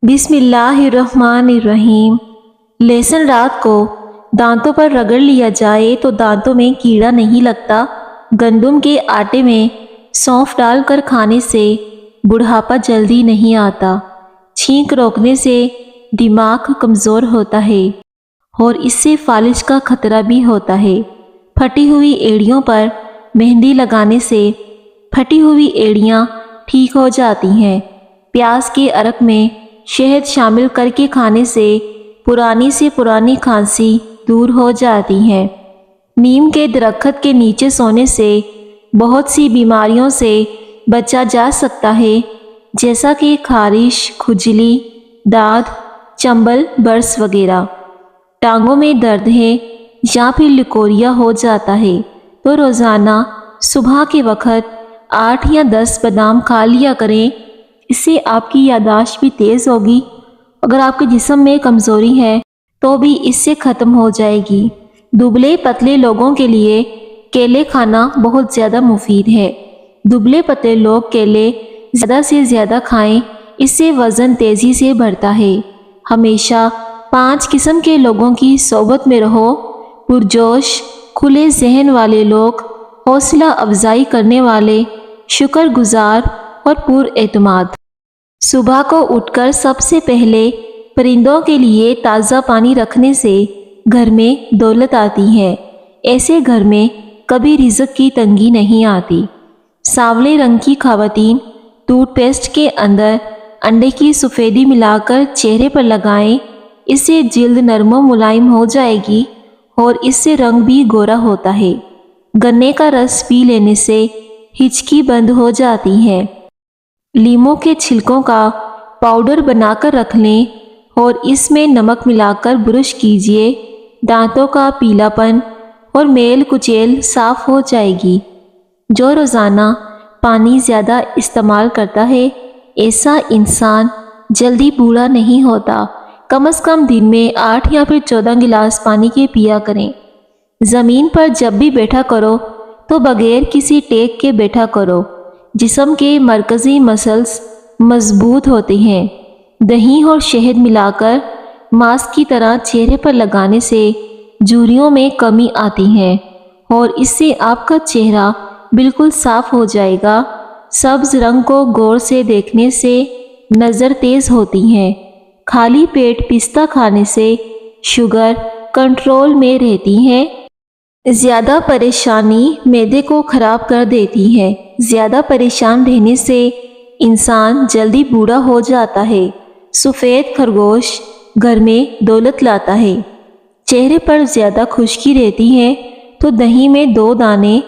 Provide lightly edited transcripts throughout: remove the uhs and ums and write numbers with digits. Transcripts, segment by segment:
بسم اللہ الرحمن الرحیم۔ لہسن رات کو دانتوں پر رگڑ لیا جائے تو دانتوں میں کیڑا نہیں لگتا۔ گندم کے آٹے میں سونف ڈال کر کھانے سے بڑھاپا جلدی نہیں آتا۔ چھینک روکنے سے دماغ کمزور ہوتا ہے اور اس سے فالج کا خطرہ بھی ہوتا ہے۔ پھٹی ہوئی ایڑیوں پر مہندی لگانے سے پھٹی ہوئی ایڑیاں ٹھیک ہو جاتی ہیں۔ پیاز کے عرق میں شہد شامل کر کے کھانے سے پرانی سے پرانی کھانسی دور ہو جاتی ہے۔ نیم کے درخت کے نیچے سونے سے بہت سی بیماریوں سے بچا جا سکتا ہے، جیسا کہ خارش، کھجلی، داد، چنبل، برس وغیرہ۔ ٹانگوں میں درد ہے یا پھر لکوریا ہو جاتا ہے تو روزانہ صبح کے وقت 8 یا 10 بادام کھا لیا کریں۔ اس سے آپ کی یادداشت بھی تیز ہوگی۔ اگر آپ کے جسم میں کمزوری ہے تو بھی اس سے ختم ہو جائے گی۔ دبلے پتلے لوگوں کے لیے کیلے کھانا بہت زیادہ مفید ہے۔ دبلے پتلے لوگ کیلے زیادہ سے زیادہ کھائیں، اس سے وزن تیزی سے بڑھتا ہے۔ ہمیشہ 5 قسم کے لوگوں کی صحبت میں رہو: پرجوش، کھلے ذہن والے لوگ، حوصلہ افزائی کرنے والے، شکر گزار اور پر اعتماد۔ صبح کو اٹھ کر سب سے پہلے پرندوں کے لیے تازہ پانی رکھنے سے گھر میں دولت آتی ہے۔ ایسے گھر میں کبھی رزق کی تنگی نہیں آتی۔ سانولے رنگ کی خواتین ٹوتھ پیسٹ کے اندر انڈے کی سفیدی ملا کر چہرے پر لگائیں، اس سے جلد نرم و ملائم ہو جائے گی اور اس سے رنگ بھی گورا ہوتا ہے۔ گنے کا رس پی لینے سے ہچکی بند ہو جاتی ہے۔ لیموں کے چھلکوں کا پاؤڈر بنا کر رکھ لیں اور اس میں نمک ملا کر برش کیجیے۔ دانتوں کا پیلا پن اور میل کچیل صاف ہو جائے گی۔ جو روزانہ پانی زیادہ استعمال کرتا ہے، ایسا انسان جلدی بوڑھا نہیں ہوتا۔ کم از کم دن میں 8 یا پھر 14 گلاس پانی کے پیا کریں۔ زمین پر جب بھی بیٹھا کرو تو بغیر کسی ٹیک کے بیٹھا کرو۔ جسم کے مرکزی مسلز مضبوط ہوتے ہیں۔ دہی اور شہد ملا کر ماسک کی طرح چہرے پر لگانے سے جھریوں میں کمی آتی ہے اور اس سے آپ کا چہرہ بالکل صاف ہو جائے گا۔ سبز رنگ کو غور سے دیکھنے سے نظر تیز ہوتی ہے۔ خالی پیٹ پستہ کھانے سے شوگر کنٹرول میں رہتی ہے۔ زیادہ پریشانی معدے کو خراب کر دیتی ہے۔ زیادہ پریشان رہنے سے انسان جلدی بوڑھا ہو جاتا ہے۔ سفید خرگوش گھر میں دولت لاتا ہے۔ چہرے پر زیادہ خشکی رہتی ہے تو دہی میں 2 دانے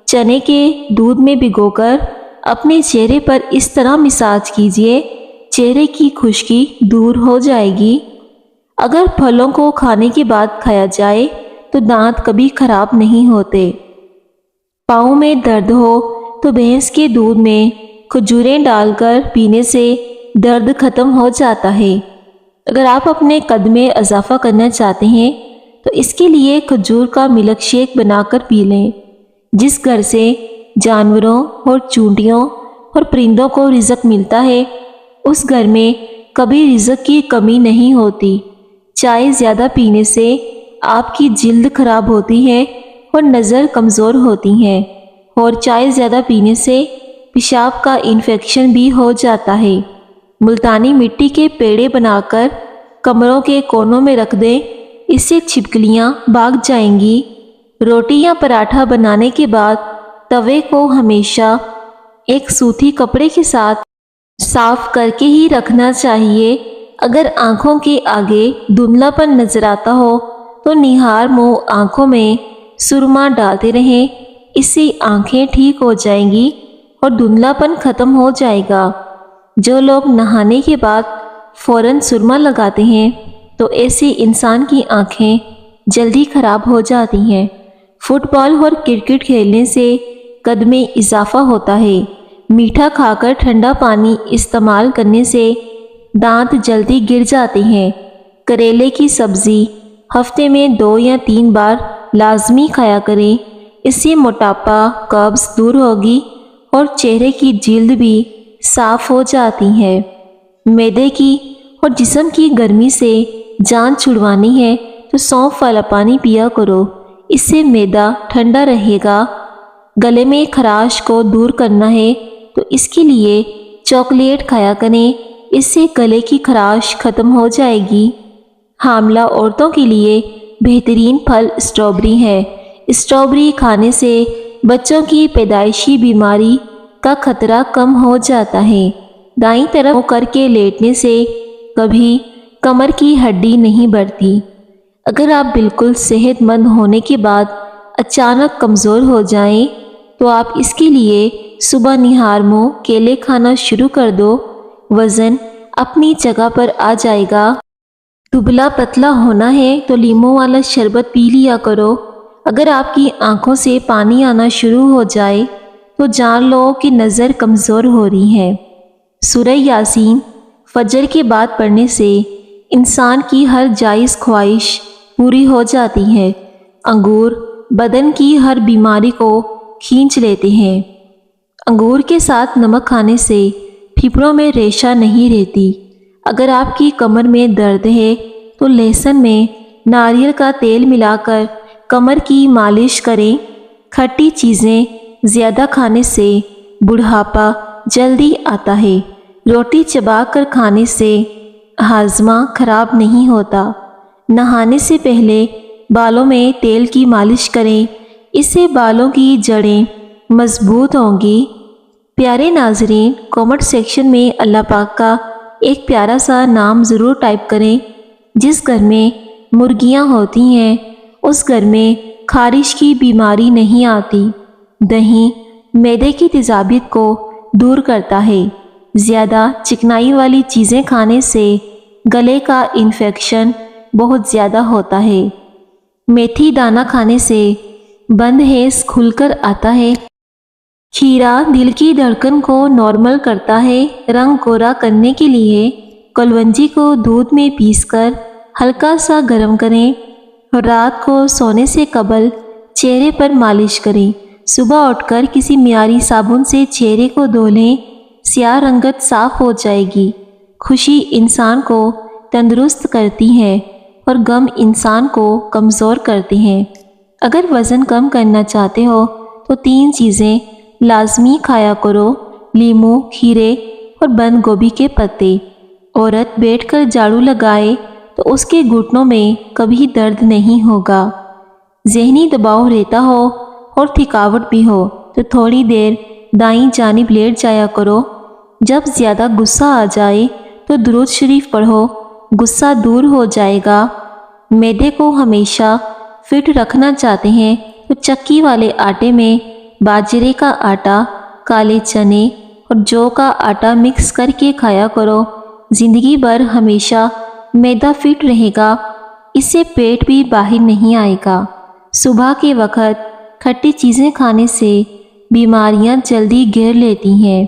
چنے کے دودھ میں بھگو کر اپنے چہرے پر اس طرح مساج کیجیے، چہرے کی خشکی دور ہو جائے گی۔ اگر پھلوں کو کھانے کے بعد کھایا جائے تو دانت کبھی خراب نہیں ہوتے۔ پاؤں میں درد ہو تو بھینس کے دودھ میں کھجوریں ڈال کر پینے سے درد ختم ہو جاتا ہے۔ اگر آپ اپنے قد میں اضافہ کرنا چاہتے ہیں تو اس کے لیے کھجور کا ملک شیک بنا کر پی لیں۔ جس گھر سے جانوروں اور چونٹیوں اور پرندوں کو رزق ملتا ہے، اس گھر میں کبھی رزق کی کمی نہیں ہوتی۔ چائے زیادہ پینے سے آپ کی جلد خراب ہوتی ہے اور نظر کمزور ہوتی ہے، اور چائے زیادہ پینے سے پیشاب کا انفیکشن بھی ہو جاتا ہے۔ ملتانی مٹی کے پیڑے بنا کر کمروں کے کونوں میں رکھ دیں، اس سے چھپکلیاں بھاگ جائیں گی۔ روٹی یا پراٹھا بنانے کے بعد توے کو ہمیشہ ایک سوتی کپڑے کے ساتھ صاف کر کے ہی رکھنا چاہیے۔ اگر آنکھوں کے آگے دھندلا پن نظر آتا ہو تو نہار منہ آنکھوں میں سرما ڈالتے رہیں، اس سے آنکھیں ٹھیک ہو جائیں گی اور دھندلا پن ختم ہو جائے گا۔ جو لوگ نہانے کے بعد فوراً سرما لگاتے ہیں تو ایسے انسان کی آنکھیں جلدی خراب ہو جاتی ہیں۔ فٹ بال اور کرکٹ کھیلنے سے قد میں اضافہ ہوتا ہے۔ میٹھا کھا کر ٹھنڈا پانی استعمال کرنے سے دانت جلدی گر جاتے ہیں۔ کریلے کی سبزی ہفتے میں 2 یا 3 بار لازمی کھایا کریں، اس سے موٹاپا، قبض دور ہوگی اور چہرے کی جلد بھی صاف ہو جاتی ہے۔ معدے کی اور جسم کی گرمی سے جان چھڑوانی ہے تو سونف والا پانی پیا کرو، اس سے معدہ ٹھنڈا رہے گا۔ گلے میں خراش کو دور کرنا ہے تو اس کے لیے چاکلیٹ کھایا کریں، اس سے گلے کی خراش ختم ہو جائے گی۔ حاملہ عورتوں کے لیے بہترین پھل اسٹرابری ہے۔ اسٹرابری کھانے سے بچوں کی پیدائشی بیماری کا خطرہ کم ہو جاتا ہے۔ دائیں طرف منہ کر کے لیٹنے سے کبھی کمر کی ہڈی نہیں بڑھتی۔ اگر آپ بالکل صحت مند ہونے کے بعد اچانک کمزور ہو جائیں تو آپ اس کے لیے صبح نہار منہ کیلے کھانا شروع کر دو، وزن اپنی جگہ پر آ جائے گا۔ دبلا پتلا ہونا ہے تو لیموں والا شربت پی لیا کرو۔ اگر آپ کی آنکھوں سے پانی آنا شروع ہو جائے تو جان لو کہ نظر کمزور ہو رہی ہے۔ سورہ یاسین فجر کے بعد پڑھنے سے انسان کی ہر جائز خواہش پوری ہو جاتی ہے۔ انگور بدن کی ہر بیماری کو کھینچ لیتے ہیں۔ انگور کے ساتھ نمک کھانے سے پھیپھڑوں میں ریشہ نہیں رہتی۔ اگر آپ کی کمر میں درد ہے تو لہسن میں ناریل کا تیل ملا کر کمر کی مالش کریں۔ کھٹی چیزیں زیادہ کھانے سے بڑھاپا جلدی آتا ہے۔ روٹی چبا کر کھانے سے ہاضمہ خراب نہیں ہوتا۔ نہانے سے پہلے بالوں میں تیل کی مالش کریں، اس سے بالوں کی جڑیں مضبوط ہوں گی۔ پیارے ناظرین، کامنٹ سیکشن میں اللہ پاک کا ایک پیارا سا نام ضرور ٹائپ کریں۔ جس گھر میں مرغیاں ہوتی ہیں اس گھر میں خارش کی بیماری نہیں آتی۔ دہی معدے کی تیزابیت کو دور کرتا ہے۔ زیادہ چکنائی والی چیزیں کھانے سے گلے کا انفیکشن بہت زیادہ ہوتا ہے۔ میتھی دانہ کھانے سے بند ہیز کھل کر آتا ہے۔ کھیرا دل کی دھڑکن کو نارمل کرتا ہے۔ رنگ گورا کرنے کے لیے کلونجی کو دودھ میں پیس کر ہلکا سا گرم کریں اور رات کو سونے سے قبل چہرے پر مالش کریں۔ صبح اٹھ کر کسی معیاری صابن سے چہرے کو دھو لیں، سیاہ رنگت صاف ہو جائے گی۔ خوشی انسان کو تندرست کرتی ہے اور غم انسان کو کمزور کرتے ہیں۔ اگر وزن کم کرنا چاہتے ہو تو 3 چیزیں لازمی کھایا کرو: لیموں، کھیرے اور بند گوبھی کے پتے۔ عورت بیٹھ کر جھاڑو لگائے تو اس کے گھٹنوں میں کبھی درد نہیں ہوگا۔ ذہنی دباؤ رہتا ہو اور تھکاوٹ بھی ہو تو تھوڑی دیر دائیں جانب لیٹ جایا کرو۔ جب زیادہ غصہ آ جائے تو درود شریف پڑھو، غصہ دور ہو جائے گا۔ معدے کو ہمیشہ فٹ رکھنا چاہتے ہیں تو چکی والے آٹے میں باجرے کا آٹا، کالے چنے اور جو کا آٹا مکس کر کے کھایا کرو۔ زندگی بھر ہمیشہ معدہ فٹ رہے گا، اس سے پیٹ بھی باہر نہیں آئے گا۔ صبح کے وقت کھٹی چیزیں کھانے سے بیماریاں جلدی گھیر لیتی ہیں۔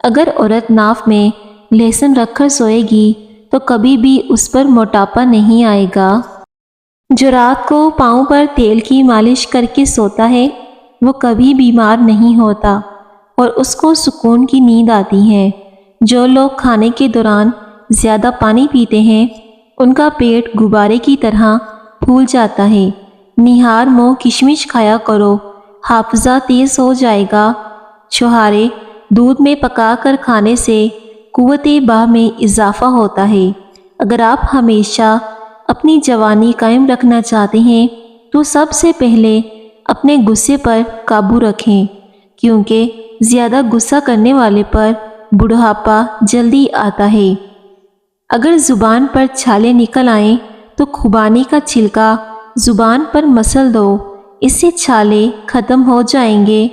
اگر عورت ناف میں لہسن رکھ کر سوئے گی تو کبھی بھی اس پر موٹاپا نہیں آئے گا۔ جو رات کو پاؤں پر تیل کی مالش کر کے سوتا ہے وہ کبھی بیمار نہیں ہوتا اور اس کو سکون کی نیند آتی ہے۔ جو لوگ کھانے کے دوران زیادہ پانی پیتے ہیں ان کا پیٹ غبارے کی طرح پھول جاتا ہے۔ نہار منہ کشمش کھایا کرو، حافظہ تیز ہو جائے گا۔ چھہارے دودھ میں پکا کر کھانے سے قوت باہ میں اضافہ ہوتا ہے۔ اگر آپ ہمیشہ اپنی جوانی قائم رکھنا چاہتے ہیں تو سب سے پہلے اپنے غصے پر قابو رکھیں، کیونکہ زیادہ غصہ کرنے والے پر بڑھاپا جلدی آتا ہے۔ اگر زبان پر چھالے نکل آئیں تو خوبانی کا چھلکا زبان پر مسل دو، اس سے چھالے ختم ہو جائیں گے۔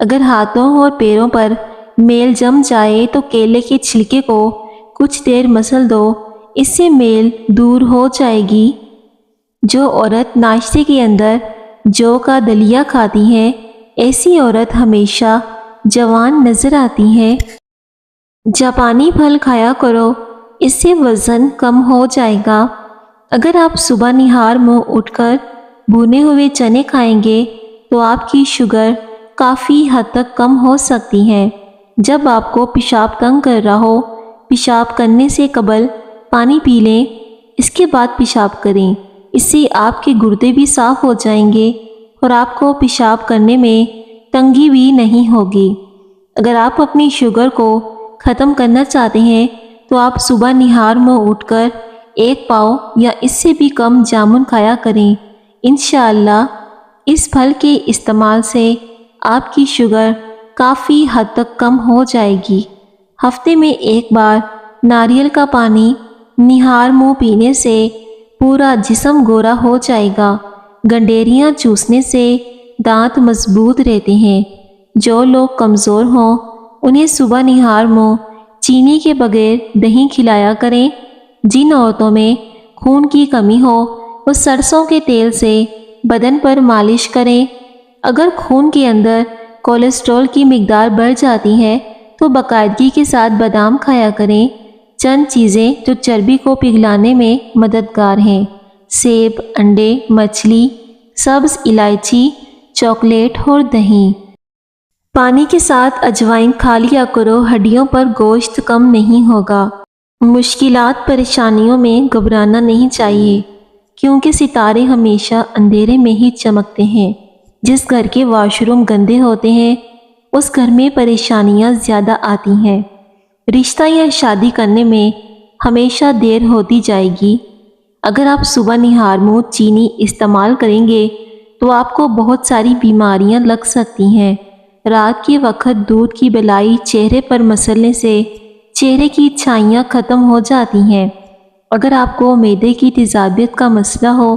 اگر ہاتھوں اور پیروں پر میل جم جائے تو کیلے کے چھلکے کو کچھ دیر مسل دو، اس سے میل دور ہو جائے گی۔ جو عورت ناشتے کے اندر جو کا دلیا کھاتی ہے ایسی عورت ہمیشہ جوان نظر آتی ہے۔ جاپانی پھل کھایا کرو، اس سے وزن کم ہو جائے گا۔ اگر آپ صبح نہار منہ اٹھ کر بھنے ہوئے چنے کھائیں گے تو آپ کی شوگر کافی حد تک کم ہو سکتی ہے۔ جب آپ کو پیشاب تنگ کر رہا ہو، پیشاب کرنے سے قبل پانی پی لیں، اس کے بعد پیشاب کریں۔ اس سے آپ کے گردے بھی صاف ہو جائیں گے اور آپ کو پیشاب کرنے میں تنگی بھی نہیں ہوگی۔ اگر آپ اپنی شوگر کو ختم کرنا چاہتے ہیں تو آپ صبح نہار منہ اٹھ کر 1 پاؤ یا اس سے بھی کم جامن کھایا کریں۔ انشاءاللہ اس پھل کے استعمال سے آپ کی شوگر کافی حد تک کم ہو جائے گی۔ ہفتے میں 1 بار ناریل کا پانی نہار منہ پینے سے پورا جسم گورا ہو جائے گا۔ گنڈیریاں چوسنے سے دانت مضبوط رہتے ہیں۔ جو لوگ کمزور ہوں انہیں صبح نہار منہ چینی کے بغیر دہی کھلایا کریں۔ جن عورتوں میں خون کی کمی ہو وہ سرسوں کے تیل سے بدن پر مالش کریں۔ اگر خون کے اندر کولیسٹرول کی مقدار بڑھ جاتی ہے تو باقاعدگی کے ساتھ بادام کھایا کریں۔ چند چیزیں جو چربی کو پگھلانے میں مددگار ہیں: سیب، انڈے، مچھلی، سبز الائچی، چاکلیٹ اور دہی۔ پانی کے ساتھ اجوائن کھا لیا کرو، ہڈیوں پر گوشت کم نہیں ہوگا۔ مشکلات پریشانیوں میں گھبرانا نہیں چاہیے، کیونکہ ستارے ہمیشہ اندھیرے میں ہی چمکتے ہیں۔ جس گھر کے واش روم گندے ہوتے ہیں اس گھر میں پریشانیاں زیادہ آتی ہیں۔ رشتہ یا شادی کرنے میں ہمیشہ دیر ہوتی جائے گی۔ اگر آپ صبح نہار منہ چینی استعمال کریں گے تو آپ کو بہت ساری بیماریاں لگ سکتی ہیں۔ رات کے وقت دودھ کی بلائی چہرے پر مسلنے سے چہرے کی چھائیاں ختم ہو جاتی ہیں۔ اگر آپ کو معدے کی تیزابیت کا مسئلہ ہو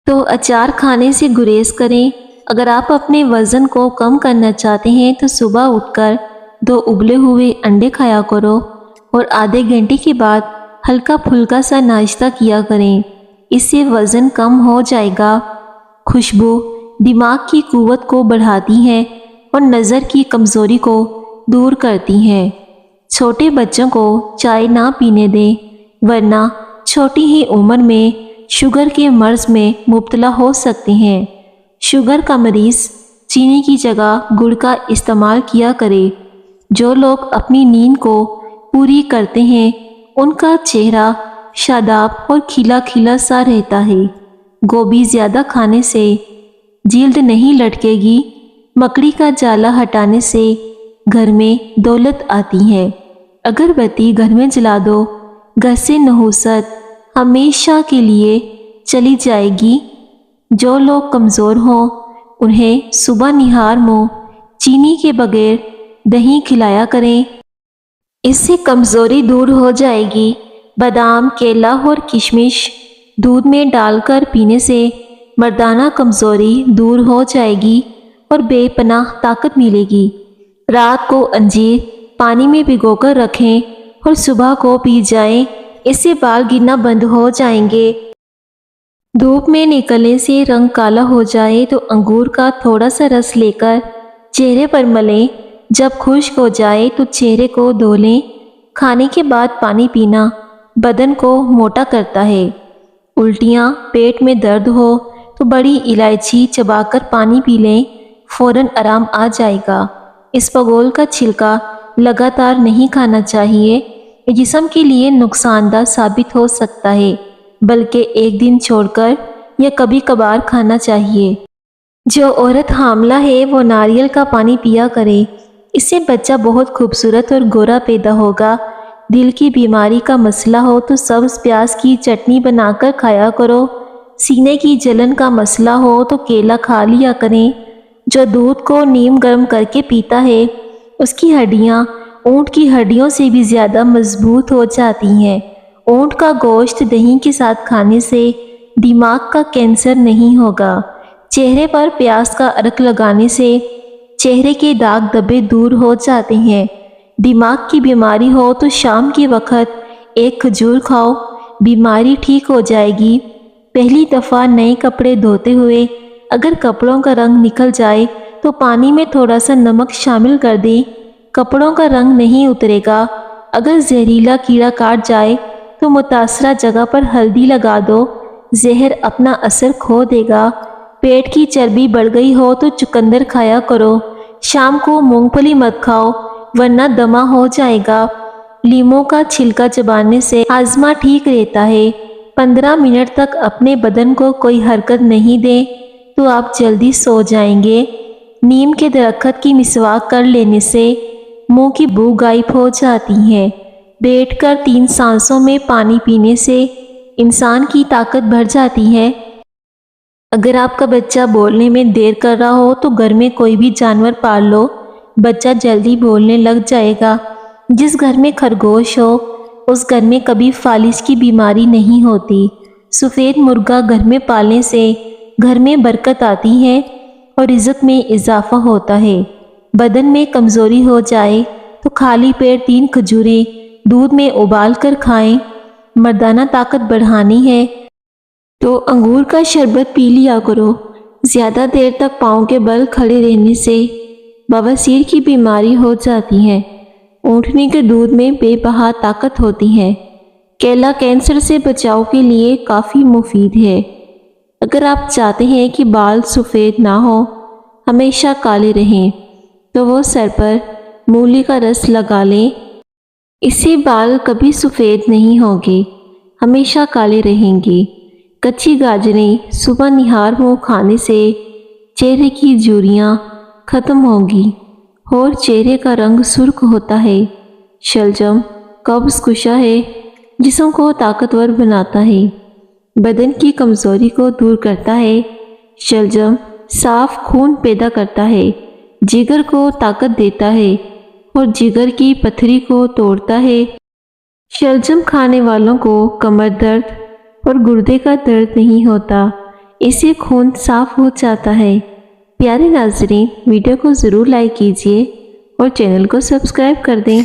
تو اچار کھانے سے گریز کریں۔ اگر آپ اپنے وزن کو کم کرنا چاہتے ہیں تو صبح اٹھ کر 2 ابلے ہوئے انڈے کھایا کرو اور آدھے گھنٹے کے بعد ہلکا پھلکا سا ناشتہ کیا کریں۔ اس سے وزن کم ہو جائے گا۔ خوشبو دماغ کی قوت کو بڑھاتی ہے اور نظر کی کمزوری کو دور کرتی ہے۔ چھوٹے بچوں کو چائے نہ پینے دیں، ورنہ چھوٹی ہی عمر میں شوگر کے مرض میں مبتلا ہو سکتے ہیں۔ شوگر کا مریض چینی کی جگہ گڑ کا استعمال کیا کرے۔ جو لوگ اپنی نیند کو پوری کرتے ہیں ان کا چہرہ شاداب اور کھلا کھلا سا رہتا ہے۔ گوبھی زیادہ کھانے سے جلد نہیں لٹکے گی۔ مکڑی کا جالا ہٹانے سے گھر میں دولت آتی ہے۔ اگر بتی گھر میں جلا دو، گھر سے نحوست ہمیشہ کے لیے چلی جائے گی۔ جو لوگ کمزور ہوں انہیں صبح نہار منہ چینی کے بغیر دہی کھلایا کریں۔ اس سے کمزوری دور ہو جائے گی۔ بادام، کیلا اور کشمش دودھ میں ڈال کر پینے سے مردانہ کمزوری دور ہو جائے گی اور بے پناہ طاقت ملے گی۔ رات کو انجیر پانی میں بھگو کر رکھیں اور صبح کو پی جائیں، اس سے بال گرنا بند ہو جائیں گے۔ دھوپ میں نکلنے سے رنگ کالا ہو جائے تو انگور کا تھوڑا سا رس لے کر چہرے پر ملیں۔ جب خشک ہو جائے تو چہرے کو دھو لیں۔ کھانے کے بعد پانی پینا بدن کو موٹا کرتا ہے۔ الٹیاں، پیٹ میں درد ہو تو بڑی الائچی چبا کر پانی پی لیں، فوراً آرام آ جائے گا۔ اسپغول کا چھلکا لگاتار نہیں کھانا چاہیے، یہ جسم کے لیے نقصان دہ ثابت ہو سکتا ہے، بلکہ ایک دن چھوڑ کر یا کبھی کبھار کھانا چاہیے۔ جو عورت حاملہ ہے وہ ناریل کا پانی پیا کرے، اس سے بچہ بہت خوبصورت اور گورا پیدا ہوگا۔ دل کی بیماری کا مسئلہ ہو تو سبز پیاز کی چٹنی بنا کر کھایا کرو۔ سینے کی جلن کا مسئلہ ہو تو کیلا کھا لیا کریں۔ جو دودھ کو نیم گرم کر کے پیتا ہے اس کی ہڈیاں اونٹ کی ہڈیوں سے بھی زیادہ مضبوط ہو جاتی ہیں۔ اونٹ کا گوشت دہی کے ساتھ کھانے سے دماغ کا کینسر نہیں ہوگا۔ چہرے پر پیاز کا عرق لگانے سے چہرے کے داغ دھبے دور ہو جاتے ہیں۔ دماغ کی بیماری ہو تو شام کے وقت 1 کھجور کھاؤ، بیماری ٹھیک ہو جائے گی۔ پہلی دفعہ نئے کپڑے دھوتے ہوئے اگر کپڑوں کا رنگ نکل جائے تو پانی میں تھوڑا سا نمک شامل کر دیں، کپڑوں کا رنگ نہیں اترے گا۔ اگر زہریلا کیڑا کاٹ جائے تو متاثرہ جگہ پر ہلدی لگا دو، زہر اپنا اثر کھو دے گا۔ پیٹ کی چربی بڑھ گئی ہو تو چقندر کھایا کرو۔ شام کو مونگ پھلی مت کھاؤ ورنہ دمہ ہو جائے گا۔ لیموں کا چھلکا چبانے سے ہاضمہ ٹھیک رہتا ہے۔ 15 منٹ تک اپنے بدن کو کوئی حرکت نہیں دیں تو آپ جلدی سو جائیں گے۔ نیم کے درخت کی مسواک کر لینے سے منہ کی بو غائب ہو جاتی ہے۔ بیٹھ کر 3 سانسوں میں پانی پینے سے انسان کی طاقت بڑھ جاتی ہے۔ اگر آپ کا بچہ بولنے میں دیر کر رہا ہو تو گھر میں کوئی بھی جانور پال لو، بچہ جلدی بولنے لگ جائے گا۔ جس گھر میں خرگوش ہو اس گھر میں کبھی فالج کی بیماری نہیں ہوتی۔ سفید مرغا گھر میں پالنے سے گھر میں برکت آتی ہے اور رزق میں اضافہ ہوتا ہے۔ بدن میں کمزوری ہو جائے تو خالی پیٹ 3 کھجوریں دودھ میں ابال کر کھائیں۔ مردانہ طاقت بڑھانی ہے تو انگور کا شربت پی لیا کرو۔ زیادہ دیر تک پاؤں کے بل کھڑے رہنے سے بواسیر کی بیماری ہو جاتی ہے۔ اونٹنی کے دودھ میں بے بہا طاقت ہوتی ہے۔ کیلا کینسر سے بچاؤ کے لیے کافی مفید ہے۔ اگر آپ چاہتے ہیں کہ بال سفید نہ ہو، ہمیشہ کالے رہیں، تو وہ سر پر مولی کا رس لگا لیں۔ اس سے بال کبھی سفید نہیں ہوں گے، ہمیشہ کالے رہیں گے۔ کچی گاجریں صبح نہار منہ کھانے سے چہرے کی جھریاں ختم ہوگی اور چہرے کا رنگ سرخ ہوتا ہے۔ شلجم قبض کشا ہے، جسم کو طاقتور بناتا ہے، بدن کی کمزوری کو دور کرتا ہے۔ شلجم صاف خون پیدا کرتا ہے، جگر کو طاقت دیتا ہے اور جگر کی پتھری کو توڑتا ہے۔ شلجم کھانے والوں کو کمر درد اور گردے کا درد نہیں ہوتا، اس سے خون صاف ہو جاتا ہے۔ پیارے ناظرین، ویڈیو کو ضرور لائک کیجیے اور چینل کو سبسکرائب کر دیں۔